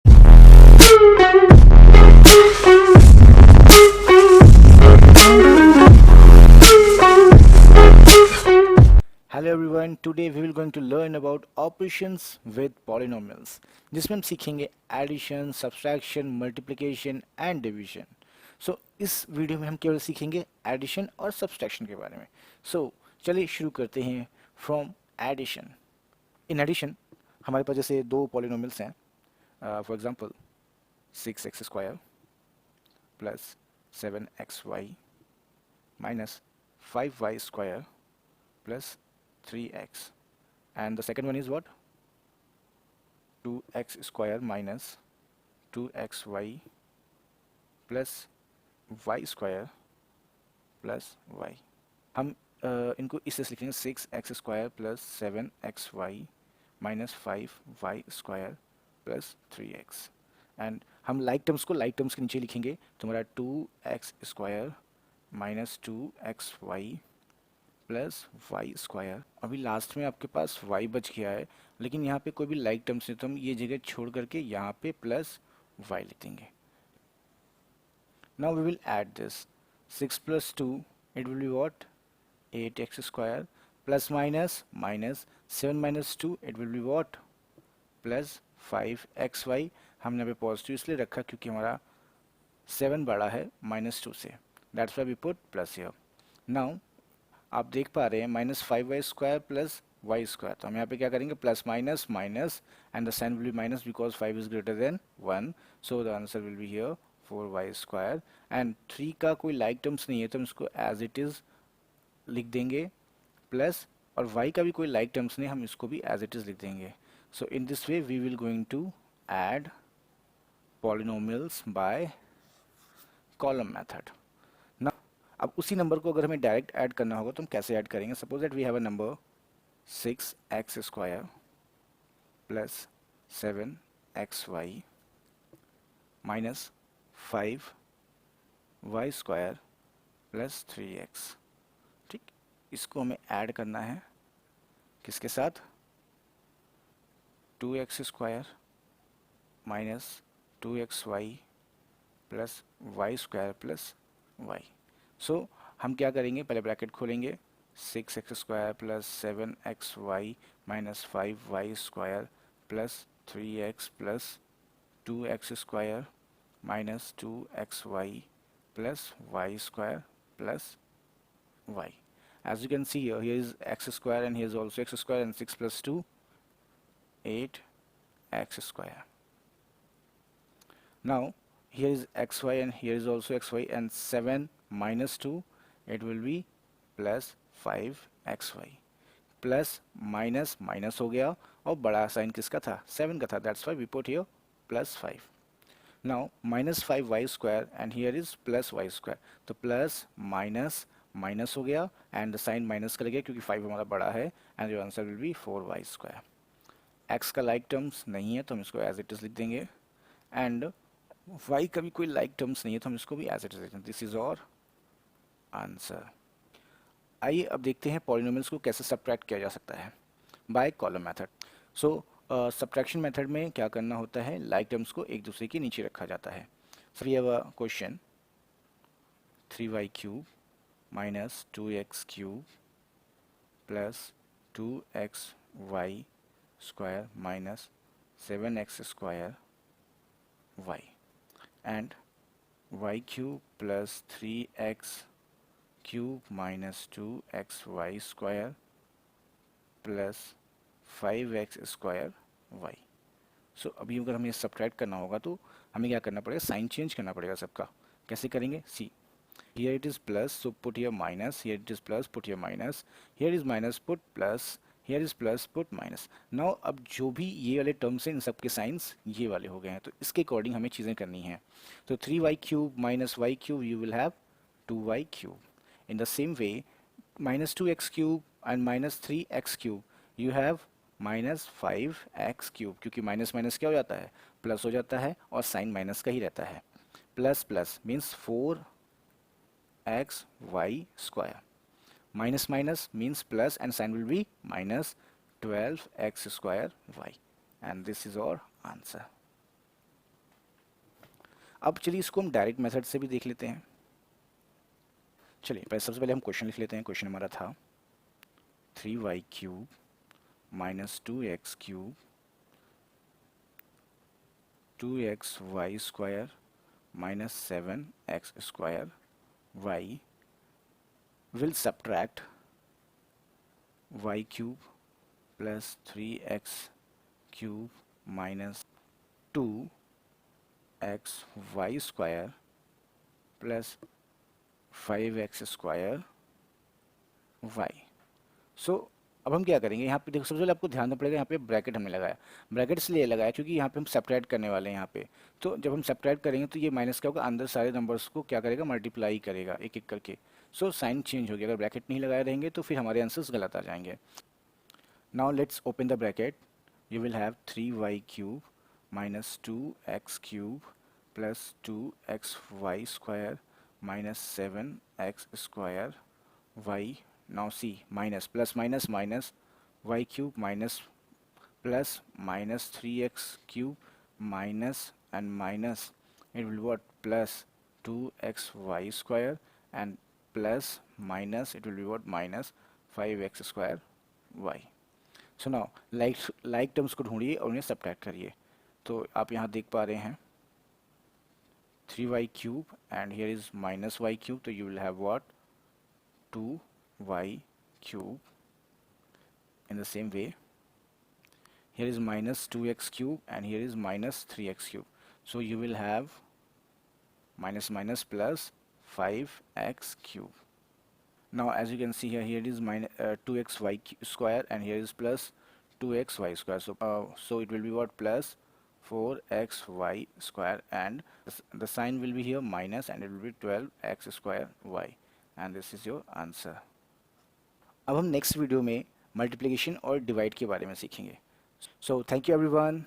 Hello everyone, today we will going to learn about operations with polynomials जिसमें हम सीखेंगे addition, subtraction, multiplication and division. So इस video में हम केवल सीखेंगे एडिशन और सब्सट्रैक्शन के बारे में। सो चलिए शुरू करते हैं फ्रॉम एडिशन। इन एडिशन हमारे पास जैसे दो पॉलिनोमियल्स हैं, for example 6x square plus 7xy minus 5y square plus 3x, and the second one is what, 2x square minus 2xy plus y square plus y। हम इनको इस तरह से लिखेंगे 6x square plus 7xy minus 5y square plus 3x, and हम like terms को like terms के नीचे लिखेंगे। तो हमारा 2x square minus 2xy plus y square. अभी लास्ट में आपके पास y बच गया है, लेकिन यहाँ पे कोई भी लाइक टर्म्स नहीं, तो हम ये जगह छोड़ करके यहाँ पे प्लस y लिख देंगे। Now we will add this 6 plus 2 it will be what, 8x square plus minus minus 7 minus 2 it will be what, plus 5xy। हमने यहाँ पे पॉजिटिव इसलिए रखा क्योंकि हमारा 7 बड़ा है माइनस 2 से, that's why we put plus here. Now आप देख पा रहे हैं minus 5y square plus y square, तो हम यहाँ पे क्या करेंगे, plus minus minus and the sign will be minus because 5 is greater than 1, so the answer will be here 4y square. And 3 का कोई लाइक टर्म्स नहीं है तो हम इसको एज इट इज लिख देंगे प्लस, और y का भी कोई लाइक टर्म्स नहीं, हम इसको भी एज इट इज लिख देंगे। So in this way we will going to add polynomials by column method. अब उसी नंबर को अगर हमें डायरेक्ट ऐड करना होगा तो हम कैसे ऐड करेंगे। Suppose that we have a number 6x square plus 7xy minus 5y square plus 3x। ठीक, इसको हमें ऐड करना है किसके साथ, 2x square minus 2xy plus y square plus y। सो हम क्या करेंगे, पहले ब्रैकेट खोलेंगे, 6x square plus 7xy minus 5y square plus 3x plus 2x square minus 2xy plus y square plus y। As you can see here is x square and here is also x square, and 6 plus 2 8x square. Now here is xy and here is also xy, and 7 minus 2 it will be plus 5xy, plus minus minus हो गया और बड़ा sign किसका था, 7 का था, that's why we put here plus 5। Now minus 5y square and here is plus y square, तो plus minus minus हो गया एंड द साइन माइनस कर गया क्योंकि 5 हमारा बड़ा है, and your answer will B 4y square. x का लाइक टर्म्स नहीं है तो हम इसको एज इट इज लिख देंगे, एंड y का भी कोई लाइक टर्म्स नहीं है तो हम इसको भी एज इट इज लिख देंगे। दिस इज और आंसर। आइए अब देखते हैं पॉलिनोमियल्स को कैसे सब्ट्रैक्ट किया जा सकता है बाय कॉलम मेथड। सो सब्ट्रैक्शन मेथड में क्या करना होता है, लाइक टर्म्स को एक दूसरे के नीचे रखा जाता है। So we have a question 3y cube minus 2x cube plus 2xy square minus 7x square y, and y cube plus 3x cube minus 2xy square plus 5x square y। सो अभी अगर हमें सब्ट्रैक्ट करना होगा तो हमें क्या करना पड़ेगा, साइन चेंज करना पड़ेगा सबका। कैसे करेंगे, सी here it is plus, so put here minus, here it is plus, put here minus, here is minus, put plus, here is plus, put minus। now अब जो भी ये वाले टर्म्स हैं इन सब के साइंस ये वाले हो गए हैं, तो इसके अकॉर्डिंग हमें चीज़ें करनी हैं। तो 3y cube minus y cube you will have 2y cube. In the same way minus 2x cube and minus 3x cube you have minus 5x cube, क्योंकि माइनस माइनस क्या हो जाता है, प्लस हो जाता है, और साइन माइनस का ही रहता है। Plus plus means 4xy square, minus minus means plus, and sign will be minus 12x square y, and this is our answer. अब चलिए इसको हम डायरेक्ट मेथड से भी देख लेते हैं। चलिए पहले सबसे पहले हम क्वेश्चन लिख लेते हैं। क्वेश्चन हमारा था 3y³ minus 2x³ 2xy² minus 7x² y will subtract y³ plus 3x³ minus 2xy² plus 5x² y। सो अब हम क्या करेंगे, यहाँ पे देखो सबसे पहले आपको ध्यान देना पड़ेगा, यहाँ पे ब्रैकेट हमने लगाया। ब्रैकेट इसलिए लगाया क्योंकि यहाँ पे हम सेपरेट करने वाले हैं यहाँ पे। तो जब हम सेपरेट करेंगे तो ये माइनस क्या होगा, अंदर सारे नंबर्स को क्या करेगा, मल्टीप्लाई करेगा एक एक करके। सो साइन चेंज हो गया। अगर ब्रैकेट नहीं लगाए रहेंगे तो फिर हमारे आंसर्स गलत आ जाएंगे। Now let's open the bracket. You will have 3y³ minus 2x³ plus 2xy² minus 7x² y। Now see, minus plus minus minus y³ minus plus minus 3x³ minus and minus, it will be what, plus 2xy² and plus minus, it will be what, minus 5x² y। So now like terms को ढूंढिए और उन्हें subtract करिए। तो आप यहाँ देख पा रहे हैं 3y³ and here is minus y³, तो you will have what, 2y³ in the same way. Here is minus 2x³ and here is minus 3x³, so you will have minus minus plus 5x³. Now as you can see here, here is minus 2xy² and here is plus 2xy², so it will be what, plus 4xy² and the sign will be here minus and it will be 12x² y, and this is your answer. अब हम next video में multiplication और divide के बारे में सीखेंगे। So thank you everyone.